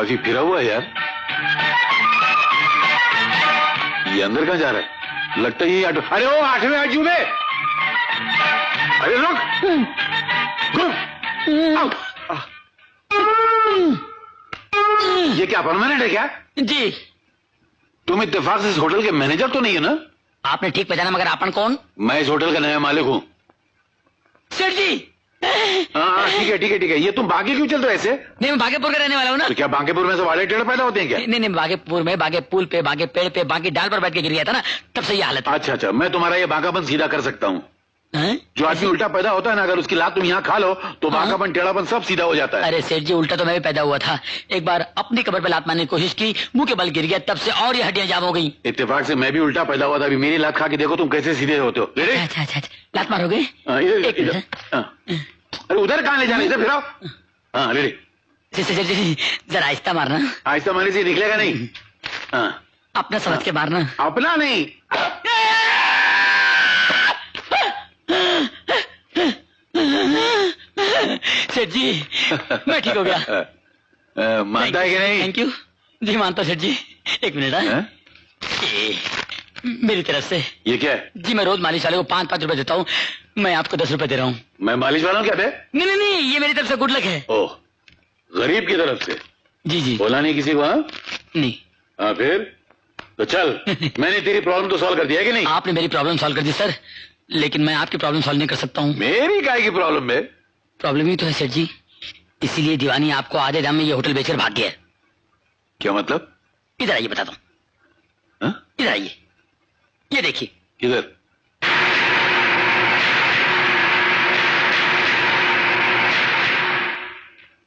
काफी फिरा हुआ है यार। ये अंदर कहाँ जा रहा है? लगता है ये ऑटो। अरे वो 8वें अजूबे। अरे रुक। ये क्या परमानेंट है क्या? जी। तुम इत्तेफाक से इस होटल के मैनेजर तो नहीं है ना? आपने ठीक पहचाना, मगर आपन कौन? मैं इस होटल का नया मालिक हूँ। सेठ जी। हाँ ठीक है ठीक है ठीक है। ये तुम बागे क्यों चल रहे ऐसे? नहीं, मैं बागेपुर का रहने वाला हूँ ना। तो क्या बागेपुर में से वाले टेढ़े पैदा होते हैं क्या? नहीं, बागेपुर में बागे पुल पे, बागे पेड़ पे, बागे डाल पर बैठ के गिर गया था ना, तब से ये हालत है। अच्छा, मैं तुम्हारा ये बागापन सीधा कर सकता हूँ। जो आदमी उल्टा पैदा होता है ना, अगर उसकी लात तुम यहाँ खा लो तो बागापन टेढ़ापन सब सीधा हो जाता है। अरे सेठ जी, उल्टा तो मैं भी पैदा हुआ था। एक बार अपनी कबर पे लात मारने की कोशिश की, मुंह के बल गिर गया, तब से और ये हड्डियां जाम हो गई। इत्तेफाक से मैं भी उल्टा पैदा हुआ था। अभी मेरी लात खा के देखो तुम कैसे सीधे होते हो। अच्छा, लात मारोगे? अरे उधर कहाँ ले जाने से फिर? हाँ रेडी। जरा आहिस्ता मारना। आहिस्ता मारने से निकलेगा नहीं। अपना समझ के मारना। अपना नहीं। सेठ जी, मैं ठीक हो गया। मानता है कि नहीं? थैंक यू जी, मानता सेठ जी। एक मिनट। मेरी तरफ से। ये क्या है? जी, मैं रोज मालिश वाले को 5-5 रुपए देता हूँ। मैं आपको 10 रुपए दे रहा हूँ। मैं मालिश वाला हूँ क्या बे? नहीं, ये मेरी तरफ से गुड लक है। ओह, गरीब की तरफ से? जी। बोला नहीं किसी को? हाँ नहीं। हाँ फिर तो चल। मैंने तेरी प्रॉब्लम तो सॉल्व कर दिया कि नहीं? आपने मेरी प्रॉब्लम सॉल्व कर दी सर, लेकिन मैं आपकी प्रॉब्लम सॉल्व नहीं कर सकता हूँ। मेरी काय की प्रॉब्लम है? प्रॉब्लम ही तो है सेठ जी, इसीलिए दीवानी आपको आधे दाम में ये होटल बेचकर भाग गया है। क्या मतलब? इधर आइए, बताता हूँ। इधर आइए, ये देखिए। किधर?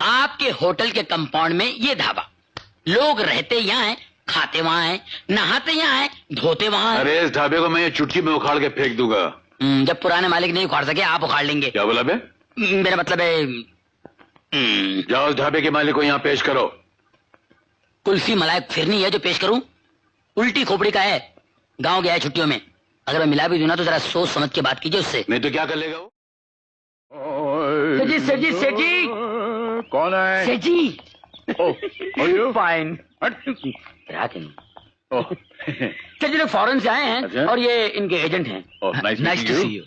आपके होटल के कंपाउंड में ये ढाबा। लोग रहते यहाँ हैं, खाते वहाँ हैं, नहाते यहाँ हैं, धोते वहाँ हैं। अरे इस ढाबे को मैं ये चुटकी में उखाड़ के फेंक दूंगा। जब पुराने मालिक नहीं उखाड़ सके, आप उखाड़ लेंगे। क्या बोला बे? मेरा मतलब है। जाओ उस ढाबे के मालिक को यहाँ पेश करो। कुल्फी मलाई फिरनी है जो पेश करूं? उल्टी खोपड़ी का है, गांव गया है छुट्टियों में। अगर मैं मिला भी दूं ना तो जरा सोच समझ के बात कीजिए उससे। नहीं तो क्या कर लेगा वो? सेठ जी। कौन है? सेठ जी। फाइन। सेठ जी लोग फॉरेन से आए हैं और ये इनके एजेंट हैं। Nice to see you.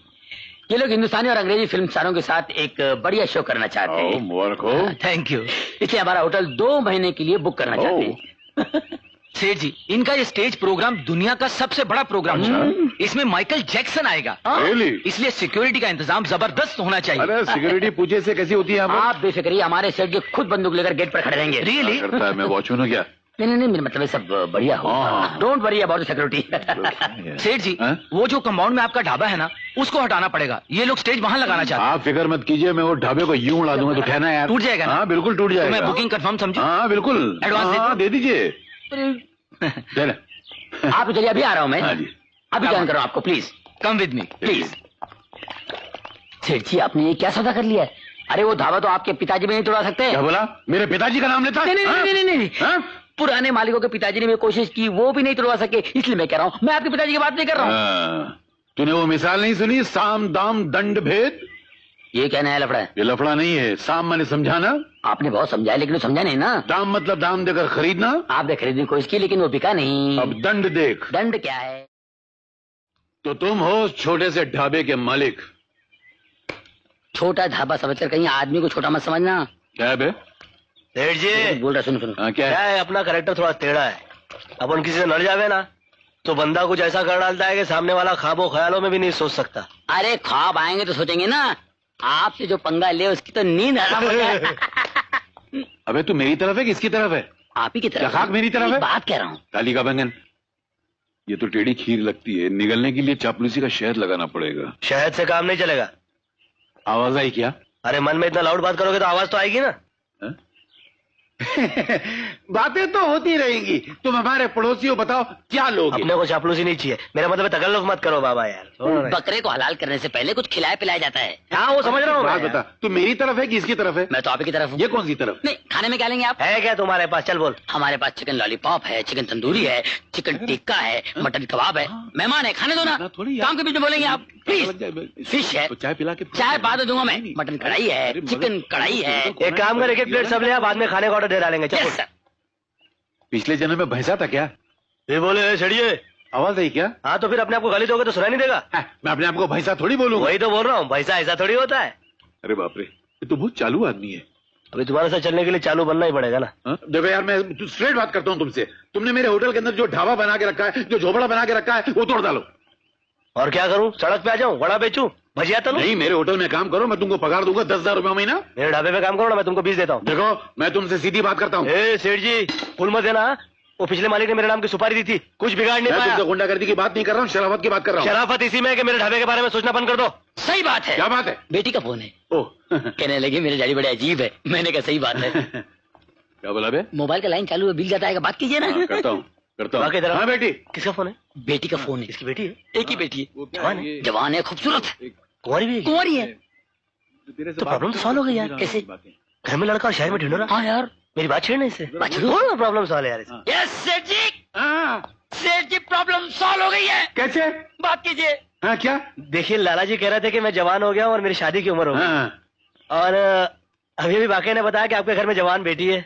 ये लोग हिंदुस्तानी और अंग्रेजी फिल्म स्टारों के साथ एक बढ़िया शो करना चाहते हैं। मुबारक हो। Thank you. इसलिए हमारा होटल 2 महीने के लिए बुक करना चाहते हैं। सेठ जी, इनका ये स्टेज प्रोग्राम दुनिया का सबसे बड़ा प्रोग्राम है। इसमें माइकल जैक्सन आएगा। इसलिए सिक्योरिटी का इंतजाम जबरदस्त होना चाहिए। अरे सिक्योरिटी पूछे से कैसी होती है? आप बेफिक्रिए, हमारे सेठ जी खुद बंदूक लेकर गेट पर खड़े रहेंगे। रियली? मैं वॉचमैन हूँ क्या? नहीं, मेरा मतलब सब बढ़िया हो। Don't worry about security. सेठ जी, वो जो कंपाउंड में आपका ढाबा है ना, उसको हटाना पड़ेगा। ये लोग स्टेज वहाँ लगाना चाहते हैं। आप फिक्र मत कीजिए, मैं वो ढाबे को यूं उड़ा दूंगा तो कहना यार टूट जाएगा ना? हाँ बिल्कुल टूट जाएगा। तो मैं बुकिंग कंफर्म समझूं? हाँ बिल्कुल। एडवांस दे दीजिए। आप चलिए, अभी आ रहा हूँ मैं। हाँ जी। अभी ज्वाइन करो आपको, please come with me please. सेठ जी, आपने ये क्या सौदा कर लिया है? अरे वो ढाबा तो आपके पिताजी भी नहीं तोड़ा सकते। क्या बोला? मेरे पिताजी का नाम लेता? नहीं। पुराने मालिकों के पिताजी ने भी कोशिश की, वो भी नहीं तोड़वा सके। इसलिए मैं कह रहा हूँ, मैं आपके पिताजी की बात नहीं कर रहा हूँ। तूने वो मिसाल नहीं सुनी? साम दाम दंड भेद। ये क्या नया लफड़ा है? ये लफड़ा नहीं है। साम मैंने समझाना। आपने बहुत समझाया, लेकिन वो समझा नहीं ना। दाम मतलब दाम देकर खरीदना। आपने खरीदने की कोशिश की, लेकिन वो बिका नहीं। अब दंड देख। दंड क्या है? तो तुम हो छोटे से ढाबे के मालिक। छोटा ढाबा समझकर कहीं आदमी को छोटा मत समझना। क्या है बे? सेठ जी बोल रहा, सुनो। क्या है? अपना कैरेक्टर थोड़ा टेढ़ा है। अपन किसी से लड़ जावे ना तो बंदा कुछ ऐसा कर डालता है कि सामने वाला ख्वाबों ख्यालों में भी नहीं सोच सकता। अरे ख्वाब आएंगे तो सोचेंगे ना। आपसे जो पंगा ले उसकी तो नींद हराम हो जाए। अबे तू मेरी तरफ है कि इसकी तरफ है? आप ही की तरफ। खाक मेरी तरफ है? बात कह रहा हूँ। काली का बैंगन, ये तो टेढ़ी खीर लगती है। निगलने के लिए चापलूसी का शहद लगाना पड़ेगा। शहद से काम नहीं चलेगा। आवाज आई क्या? अरे मन में इतना लाउड बात करोगे तो आवाज तो आएगी ना। बातें तो होती रहेंगी। तुम हमारे पड़ोसी हो, बताओ क्या लोग? अपने को चापलूसी नहीं चाहिए। मेरा मतलब तकल्लुफ मत करो बाबा यार। बकरे को हलाल करने से पहले कुछ खिलाया पिलाया जाता है। हाँ वो समझ रहा हूँ। बात बता, तू मेरी तरफ है कि इसकी तरफ है? मैं तो आप ही की तरफ हूँ। ये कौन सी तरफ? नहीं, खाने में क्या लेंगे आप? है क्या तुम्हारे पास? चल बोल। हमारे पास चिकन लॉलीपॉप है, चिकन तंदूरी है, चिकन टिक्का है, मटन कबाब है। मेहमान है, खाने दो ना। काम के बीच में बोलेंगे आप प्लीज। फिश है, चाय पिला के। चाय बाद दूंगा मैं। मटन कढ़ाई है, चिकन कढ़ाई है। एक काम कर, एक प्लेट सब ले, बाद में खाने का ऑर्डर दे डालेंगे। Yes sir. पिछले जन्म में भैंसा था क्या? ये बोले छड़िए आवाज आई क्या? हाँ तो फिर अपने आप को गाली दोगे तो सुनाई नहीं देगा। मैं अपने आप को भैंसा थोड़ी बोलूंगा। वही तो बोल रहा हूँ, भैंसा ऐसा थोड़ी होता है। अरे बाप रे, ये तो बहुत चालू आदमी है। अभी तुम्हारे साथ चलने के लिए चालू बनना ही पड़ेगा ना। देखो यार, मैं स्ट्रेट बात करता हूँ तुमसे। तुमने मेरे होटल के अंदर जो ढाबा बना के रखा है, जो झोपड़ा बना के रखा है, वो तोड़ डालो। और क्या करूँ? सड़क पे आ जाऊँ, वड़ा बेचूं, भजिया तलूं? नहीं, मेरे होटल में काम करो, मैं तुमको पगार दूंगा 10,000 रुपये महीना। मेरे ढाबे पे काम करो ना, मैं तुमको 20 देता हूँ। देखो, मैं तुमसे सीधी बात करता हूँ। सेठ जी, फुल मत देना। वो पिछले मालिक ने मेरे नाम की सुपारी दी थी, कुछ बिगाड़ नहीं पाया। मैं गुंडागर्दी की बात नहीं कर रहा हूँ, शराफत की बात कर रहा हूँ। शराफत इसी में है कि मेरे ढाबे के बारे में सोचना बंद कर दो। सही बात है। क्या बात है? बेटी का फोन है। ओह कहने लगे मेरे डैडी बड़े अजीब है। मैंने कहा सही बात है। क्या बोला बे? मोबाइल का लाइन चालू है, बिल जाता है, बात कीजिए ना। करता हूँ। हाँ बेटी, किसका फोन है? बेटी का फोन है। इसकी बेटी है? एक ही बेटी है। जवान है? जवान है, खूबसूरत है, कुंवारी भी है? कुंवारी है। तो प्रॉब्लम सॉल्व हो गई यार। कैसे? घर में लड़का और शहर में ढूंढो। हाँ यार, मेरी बात छेड़ने से प्रॉब्लम सॉल्व है यार। यस सेठ जी। हाँ सेठ जी, प्रॉब्लम सॉल्व हो गई है। कैसे? बात कीजिए। हाँ क्या? देखिए, लाला जी कह रहे थे कि मैं जवान हो गया हूँ और मेरी शादी की उम्र हो गई। हाँ। और अभी भी वाकई ने बताया कि आपके घर में जवान बेटी है।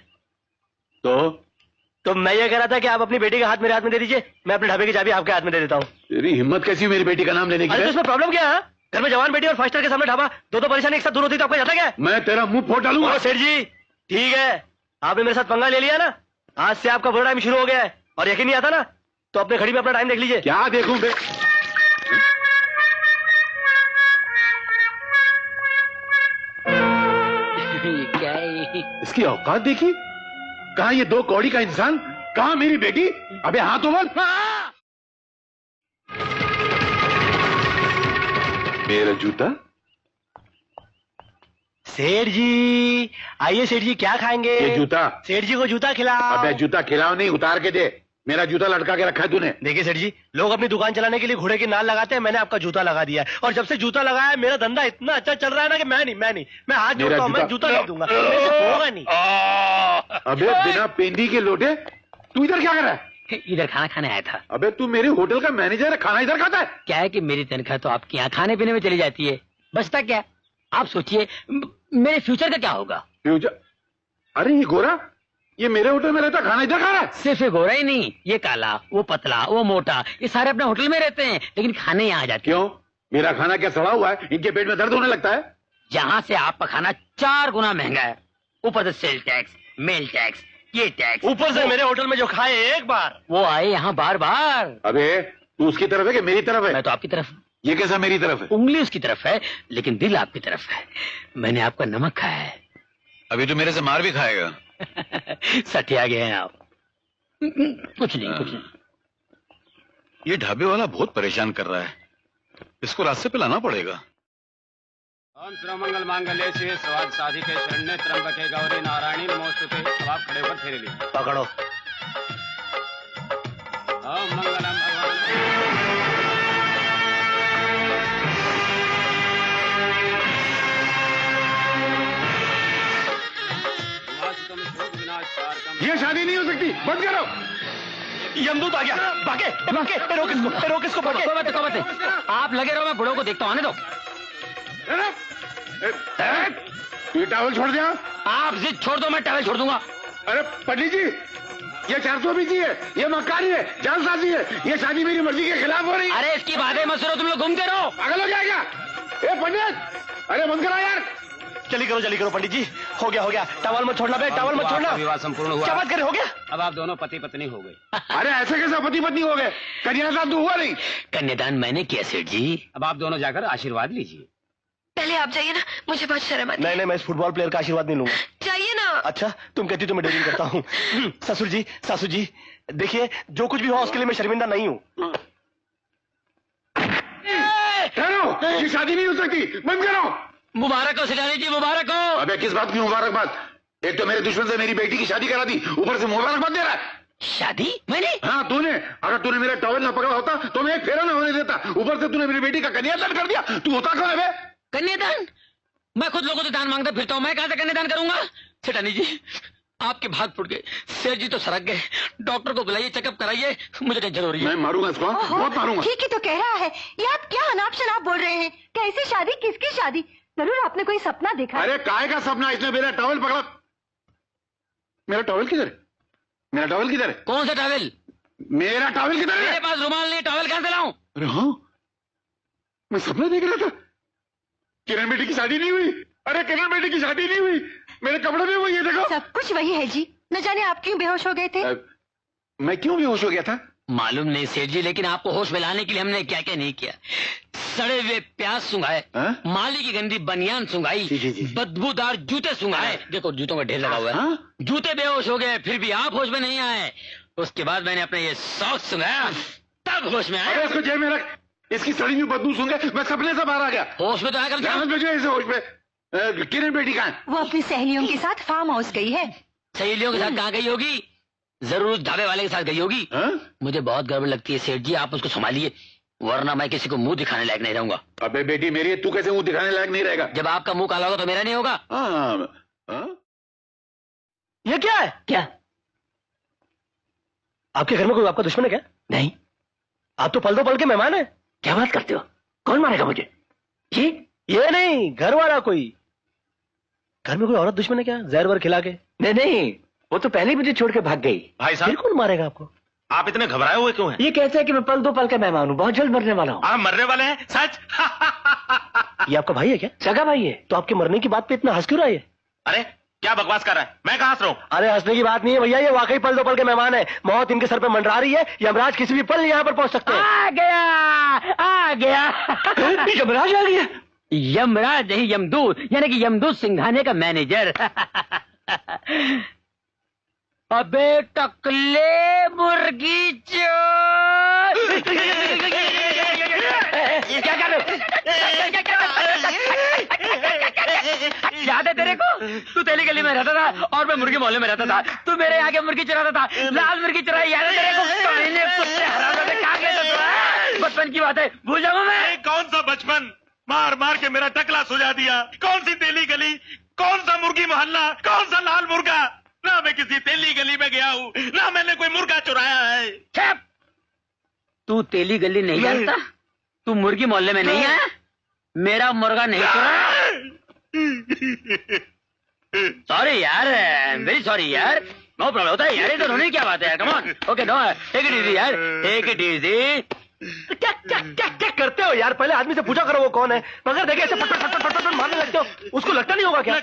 तो मैं ये कह रहा था कि आप अपनी बेटी का हाथ मेरे हाथ में दे दीजिए, मैं अपने ढाबे की चाबी आपके हाथ में दे देता हूँ। तेरी हिम्मत कैसी मेरी बेटी का नाम लेने की? अरे तो इसमें प्रॉब्लम क्या है? घर में जवान बेटी और 5 स्टार के सामने ढाबा, दो परेशानी एक साथ दूर होती तो आपको जाता क्या? मैं तेरा मुंह फोड़ डालूंगा। सेठ जी ठीक है, आपने मेरे साथ पंगा ले लिया ना, आज से आपका बुरा टाइम शुरू हो गया है। और यकीन नहीं आता ना तो अपने घड़ी में अपना टाइम देख लीजिए। क्या देखूं बे? क्या है? इसकी औकात देखी? कहा ये 2 कौड़ी का इंसान, कहा मेरी बेटी। अबे हाँ तो बोल। मेरा जूता। सेठ जी आइए, सेठ जी क्या खाएंगे? ये जूता। सेठ जी को जूता खिलाओ। अबे जूता खिलाओ नहीं, उतार के दे। मेरा जूता लटका के रखा है तूने। देखिए सेठ जी, लोग अपनी दुकान चलाने के लिए घोड़े की नाल लगाते हैं, मैंने आपका जूता लगा दिया है। और जब से जूता लगाया है मेरा धंधा इतना अच्छा चल रहा है ना कि मैं हाथ जोड़ता हूँ, मैं जूता नहीं दूंगा, मेरे से होगा नहीं। अबे बिना पेंदी के लोटे, तू इधर क्या कर रहा है? इधर खाना खाने आया था। अबे तू मेरे होटल का मैनेजर है, खाना इधर खाता है? क्या है कि मेरी तनख्वाह तो आपके यहाँ खाने पीने में चली जाती है, बचता क्या? आप सोचिए मेरे फ्यूचर का क्या होगा? फ्यूचर? अरे ये गोरा, ये मेरे होटल में रहता, खाना इधर खा रहा है? सिर्फ ये गोरा ही नहीं, ये काला, वो पतला, वो मोटा, ये सारे अपने होटल में रहते हैं, लेकिन खाने यहाँ आ जाते हैं। क्यों? मेरा खाना क्या सड़ा हुआ है? इनके पेट में दर्द होने लगता है? जहाँ से आपका खाना 4 गुना महंगा है, ऊपर से सेल टैक्स, मेल टैक्स, ये टैक्स, ऊपर से मेरे होटल में जो खाए एक बार, वो आए यहाँ बार बार। अबे तू उसकी तरफ है कि मेरी तरफ है? मैं तो आपकी तरफ हूँ। ये कैसा मेरी तरफ है? उंगली उसकी तरफ है, लेकिन दिल आपकी तरफ है। मैंने आपका नमक खाया है। अभी तो मेरे से मार भी खाएगा। सठिया गए हैं आप। कुछ नहीं। ये ढाबे वाला बहुत परेशान कर रहा है, इसको रास्ते पे लाना पड़ेगा। ओम सर्वमंगल मांगल्ये शिवे सर्वार्थ साधिके शरण्ये त्र्यंबके गौरी नारायणी नमोस्तुते। अब आप खड़े होकर फेरे लीजिए। पकड़ो। ओम मंगलम भगवान ये शादी नहीं हो सकती, बंद करो। यमदूत आ गया, भागे, भागे, रोक इसको, भागे। आप लगे रहो, मैं बुढ़ों को देखता हूँ। आने दो। ये टॉवल छोड़ दिया। आप जिद छोड़ दो, मैं टॉवल छोड़ दूंगा। अरे पंडित जी, ये 420 है, ये मक्कारी है, जालसाजी है, ये शादी मेरी मर्जी के खिलाफ हो रही है। अरे इसकी बातें मत सुनो, तुम लोग घूमते रहो। पागल हो जाएगा। ए पंडित, अरे बंद करो यार। जल्दी करो पंडित जी। हो गया, टॉवल मत छोड़ना बे, टॉवल मत छोड़ना। विवाह संपूर्ण हुआ। क्या बात कर रहे हो? गया? अब आप दोनों पति पत्नी हो गए। अरे ऐसे कैसे पति पत्नी हो गए? कन्यादान तो हुआ नहीं। कन्यादान मैंने किया सेठ जी। अब आप दोनों जाकर आशीर्वाद लीजिए। पहले आप जाइए ना, मुझे बहुत शर्म आती है। नहीं, मैं इस फुटबॉल प्लेयर का आशीर्वाद नहीं लूंगा। जाइए ना। अच्छा, तुम कहती तो मैं डेरिंग करता हूँ। ससुर जी, सासू जी, देखिए जो कुछ भी हुआ उसके लिए मैं शर्मिंदा नहीं हूँ। ये शादी नहीं हो सकती, बंद करो। मुबारक हो सिलानी जी, मुबारक हो। अबे किस बात की मुबारकबाद? एक तो मेरे दुश्मन से मेरी बेटी की शादी करा दी, ऊपर से मुबारकबाद दे रहा है। शादी मैंने? हाँ तूने। अगर तूने मेरा टॉवल ना पकड़ा होता तो मैं एक फेरा ना होने देता। ऊपर से तूने मेरी बेटी का कन्यादान कर दिया। तू होता कौन है बे? कन्यादान? मैं खुद लोगों से दान मांगता फिरता हूँ, मैं कहां से कन्यादान करूंगा? सेठानी जी, आपके भाग फूट गए, सेठ जी तो सड़क गए, डॉक्टर को बुलाइए, चेकअप कराइए, मुझे टेंशन हो रही है। मैं मारूंगा इसको, बहुत मारूंगा। ठीक ही तो कह रहा है। ये आप क्या अनाप शनाप बोल रहे हैं? कैसी शादी, किसकी शादी? जरूर आपने कोई सपना देखा है। अरे काय का सपना? इसने मेरा टॉवल पकड़ा। मेरा टॉवल किधर? मेरा टॉवल किधर है? कौन सा टॉवल? मेरा टॉवल किधर मेरे है? पास रुमाल नहीं, टॉवल कहां से लाऊं? अरे हाँ, मैं सपना देख रहा था। किरण बेटी की शादी नहीं हुई। अरे किरण बेटी की शादी नहीं हुई, मेरे कपड़े में वो, ये देखो। सब कुछ वही है जी। न जाने आप क्यों बेहोश हो गए थे? मैं क्यों बेहोश हो गया था? मालूम नहीं सेठ जी, लेकिन आपको होश में लाने के लिए हमने क्या क्या नहीं किया। सड़े हुए प्याज सुंघाए, माली की गंदी बनियान सुंघाई, बदबूदार जूते सुंघाए। देखो जूतों का ढेर लगा हुआ है। जूते बेहोश हो गए, फिर भी आप होश में नहीं आए। उसके बाद मैंने अपने ये सॉक्स सुंघाया, तब होश में आया। इसको जेब में रख, इसकी सड़ी हुई बदबू सूंघे मैं सपने से बाहर आ गया। होश में तो आकर भेजो इसे होश में। किरण बेटी कहाँ है? वो अपनी सहेलियों के साथ फार्म हाउस गई है। सहेलियों के साथ कहाँ गई होगी? जरूर उस ढाबे वाले के साथ गई होगी। मुझे बहुत गड़बड़ लगती है सेठ जी, आप उसको संभालिए, वरना मैं किसी को मुंह दिखाने लायक नहीं रहूंगा। अबे बेटी मेरी, तू कैसे मुंह दिखाने लायक नहीं रहेगा? जब आपका मुंह काला होगा तो मेरा नहीं होगा। ये क्या है? क्या? आपके घर में कोई आपका दुश्मन है क्या? नहीं। आप तो पल दो पल के मेहमान है। क्या बात करते हो? कौन मारेगा मुझे? ये नहीं, घर वाला कोई। घर में कोई औरत दुश्मन है क्या, जहर वर खिला के? नहीं, वो तो पहले ही मुझे छोड़ के भाग गई। भाई साहब, फिर कौन मारेगा आपको? आप इतने घबराए हुए क्यों हैं? ये कहते हैं कि मैं पल दो पल का मेहमान हूँ, बहुत जल्द मरने वाला हूँ। आप मरने वाले हैं? सच? ये आपका भाई है क्या? सगा भाई है। तो आपके मरने की बात पे इतना हंस क्यों रहा है? अरे क्या बकवास कर रहा है? मैं कहाँ हंस रहा हूँ? अरे हंसने की बात नहीं है भैया, ये वाकई पल दो पल के मेहमान है। मौत इनके सर पे मंडरा रही है, यमराज किसी भी पल यहाँ पर पहुंच सकते हैं। आ गया यमराज आ गया? यमराज नहीं, यमदूत, यानी कि यमदूत सिंघाने का मैनेजर। अबे टकले मुर्गी चोर, क्या कर रहे हो? याद है तेरे को? तू तेली गली में रहता था और मैं मुर्गी मोहल्ले में रहता था। तू मेरे आगे मुर्गी चुराता था, लाल मुर्गी चुराई। याद है तेरे को? कुत्ते हरामजादे, कहाँ गए थे तू? बचपन की बात है, भूल जाऊंगा मैं? कौन सा बचपन? मार मार के मेरा टकला सुझा दिया। कौन सी तेली गली, कौन सा मुर्गी मोहल्ला, कौन सा लाल मुर्गा? ना मैं किसी तेली गली में गया हूँ, ना मैंने कोई मुर्गा चुराया है। छप! तू तेली गली नहीं जानता? तू मुर्गी मोहल्ले में नहीं आया? मेरा मुर्गा नहीं चुराया? सॉरी यार, वेरी सॉरी यार, नो प्रॉब्लम। होता है यार, ये तो रोने की क्या बात है यार, come on. Okay no, take it easy यार, टेक इट इजी। क्या क्या क्या क्या करते हो यार? पहले आदमी से पूछा करो वो कौन है, मगर देखे ऐसे फट मारने लगते हो, उसको लगता नहीं होगा क्या?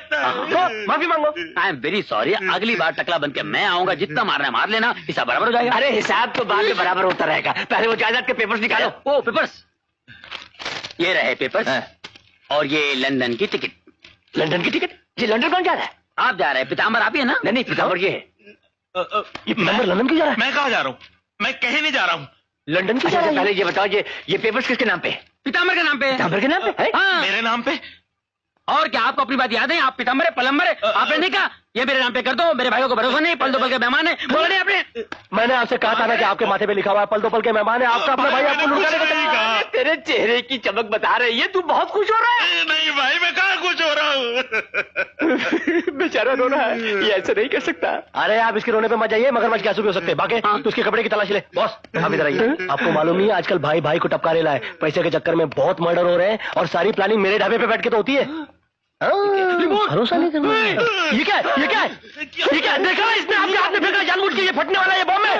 माफी मांगो। आई एम वेरी सॉरी, अगली बार टकला बन के मैं आऊंगा, जितना मारना है मार लेना, हिसाब बराबर हो जाएगा। अरे हिसाब तो बाद में बराबर होता रहेगा, पहले वो जायदाद के पेपर्स निकालो। ओ पेपर्स, ये रहे पेपर्स, और ये लंदन की टिकट। लंदन की टिकट? जी लंदन कौन जा रहा है? आप जा रहे हैं, पीताम्बर आप ही है ना? नहीं पीताम्बर ये है। ये पीताम्बर लंदन क्यों जा रहा है? मैं कहाँ जा रहा हूँ? मैं कहीं नहीं जा रहा हूँ। लंदन की? अच्छा पहले ये बताओ, ये पेपर्स किसके नाम पे है? पीताम्बर के नाम पे। पीताम्बर के नाम पे? हाँ। मेरे नाम पे? और क्या आपको अपनी बात याद है? आप पीताम्बर है, पलम्बर है, आपने नहीं कहा ये मेरे नाम पे कर दो? मेरे भाइयों को भरोसा नहीं, पल दो पल के मेहमान है, बोला नहीं आपने? मैंने आपसे कहा था ना कि आपके माथे पे लिखा हुआ है पल दो पल के मेहमान है। आपका अपना भाई आपको लुटाने का तरीका। तेरे चेहरे की चमक बता रही है तू बहुत खुश हो रहा है। नहीं भाई, मैं कहाँ खुश हो रहा हूँ? बेचारा रो रहा है, ये ऐसे नहीं कर सकता। अरे आप इसके रोने पे मत जाइए, मगरमच्छ कैसे भी हो सकते हैं। बाकी तो उसके कपड़े की तलाशी ले। बॉस आप इधर आइए। आपको मालूम नहीं है आजकल भाई भाई को टपका रहा है, पैसे के चक्कर में बहुत मर्डर हो रहे हैं, और सारी प्लानिंग मेरे ढाबे पे बैठ के तो होती है। भरोसा नहीं करना। ये क्या है? ये क्या है? ये क्या है? देखा इसने आपके हाथ में फेंका जानबूझ के, ये फटने वाला है, ये बॉम्ब है।